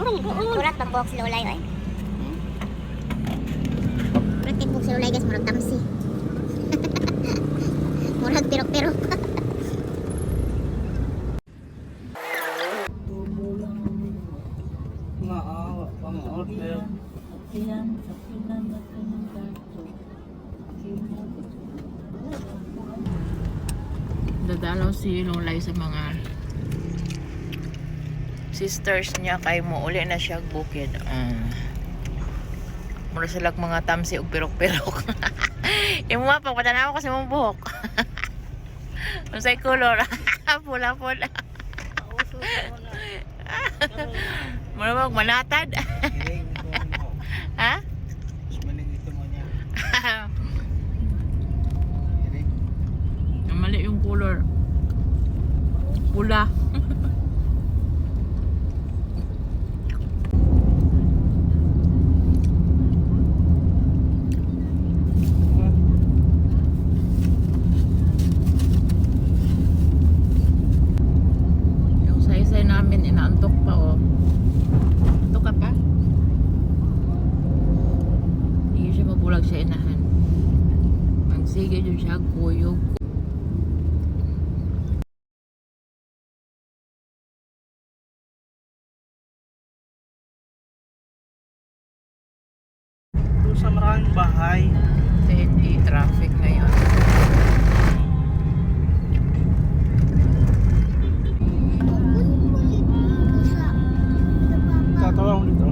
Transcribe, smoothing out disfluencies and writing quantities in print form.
Kurat pagbuhok si Lolay ay. Kurat pagbuhok si Lolay guys, murag tamsi. Murag pirok-pirok. Naawa pa mo order. Dadalaw si Lolay sa mga sisters niya kay mo uli na siya bukid. Mura silang mga tamsi ug pirok-pirok. Yung mga pagpatanaw ko sa mong buhok. Unsay color? Pula-pula. Mura mag manatad. Ha? Mali yung color. Pula. Yung saysay namin inaantok pa oh. Antok ka pa? Hindi siya mabulag sa inahan. Magsige dyan siya kuyog. Sa maraming bahay. Hindi traffic ngayon. Tatawag mo dito.